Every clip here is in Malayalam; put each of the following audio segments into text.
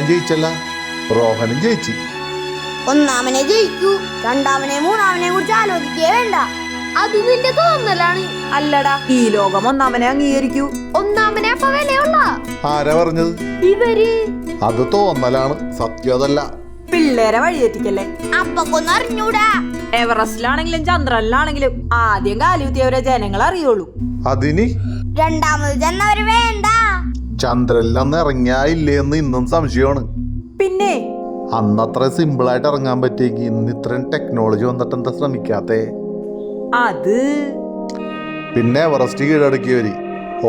ജയിച്ചല്ല, റോഹനും ജയിച്ചു. ഒന്നാമനെ ജയിക്കൂ, രണ്ടാമനെ മൂന്നാമനെ കുറിച്ച് ആലോചിക്കേ വേണ്ട. അത് നിന്റെ തോന്നലാണ്. അല്ലടാ, ഈ ലോകം ഒന്നാമനെ അംഗീകരിക്കൂ. ഒന്നാമനെ അപ്പൊ വിലയുള്ള ആരാ പറഞ്ഞത്? ഇവര്. അത് തോന്നലാണ്, സത്യം അതല്ല. പിള്ളേരെ വഴിയെറ്റിക്കല്ലേ. അപ്പൊക്കൊന്നും അറിഞ്ഞൂടാ. എവറസ്റ്റിലാണെങ്കിലും ചന്ദ്രനിലാണെങ്കിലും ആദ്യം കാലുകുത്തിയവരെ ജനങ്ങൾ അറിയുള്ളൂ. അതിന് രണ്ടാമത് ചെന്നവര് വേണ്ട. ചന്ദ്രനിൽ അന്ന് ഇറങ്ങിയായില്ലേന്ന് ഇന്നും സംശയമാണ്. പിന്നെ അന്നത്ര സിമ്പിളായിട്ട് ഇറങ്ങാൻ പറ്റിയെങ്കിൽ ഇന്ന് ഇത്രയും ടെക്നോളജി വന്നിട്ട് എന്താ ശ്രമിക്കാത്തേ? അത് പിന്നെ എവറസ്റ്റ് കീഴടക്കിയവര്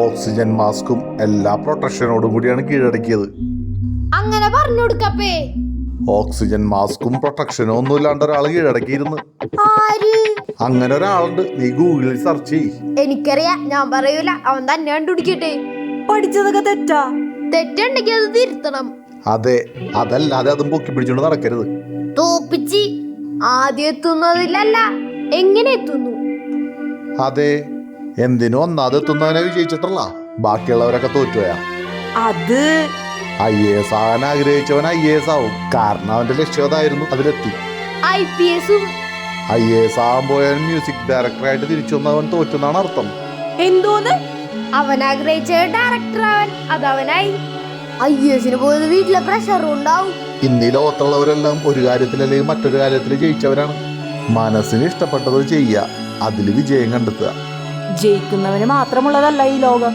ഓക്സിജൻ മാസ്കും എല്ലാ പ്രൊട്ടക്ഷനോടും കൂടിയാണ് കീഴടക്കിയത്. അങ്ങനെ പറഞ്ഞു കൊടുക്കപ്പേ. ഓക്സിജൻ മാസ്കും പ്രൊട്ടക്ഷനും ഒന്നും ഇല്ലാണ്ട് ഒരാൾ കീഴടക്കിയിരുന്നു. ആര്? അങ്ങനെ ഒരാളുണ്ട്, നീ ഗൂഗിളിൽ സെർച്ച് ചെയ്യ്. എനിക്കറിയാം, ഞാൻ പറയൂല. അവൻ തന്നെ കണ്ടുപിടിക്കട്ടെ. പഠിച്ചതൊക്കെ തെറ്റാ. തെറ്റുണ്ടെങ്കിൽ അത് തിരുത്തണം. അതെ, അതല്ലാതെ അതും പൊക്കി പിടിച്ചോണ്ട് നടക്കരുത്. തോപ്പിച്ച് ആദ്യം എത്തുന്നതിലല്ല, എങ്ങനെ എത്തുന്നു. അതെ, എന്തിനും ഒന്നാമത് എത്തുന്നവനെ വിജയിച്ചിട്ടല്ല, ബാക്കിയുള്ളവരൊക്കെ തോറ്റുപോയാ. അത് IAS ആകാൻ ആഗ്രഹിച്ചവൻ IAS ആവും, കാരണം അവന്റെ ലക്ഷ്യം അതായിരുന്നു, അതിലെത്തി. IPS IAS ആകാൻ പോയവൻ മ്യൂസിക് ഡയറക്ടറായിട്ട് തിരിച്ചു വന്നവൻ തോറ്റെന്നാണ് അർത്ഥം. എന്തോന്ന്? അവൻ ആഗ്രഹിച്ച ഡയറക്ടർ അവൻ, അതവനായി. IAS പോയത് വീട്ടിലെ പ്രഷറും ഉണ്ടാവും. ഇന്നീ ലോകത്തുള്ളവരെല്ലാം ഒരു കാര്യത്തിൽ അല്ലെങ്കിൽ മറ്റൊരു കാര്യത്തിൽ ജയിച്ചവരാണ്. മനസ്സിന് ഇഷ്ടപ്പെട്ടത് ചെയ്യുക, അതിൽ വിജയം കണ്ടെത്തുക. ജയിക്കുന്നവന് മാത്രമുള്ളതല്ല ഈ ലോകം.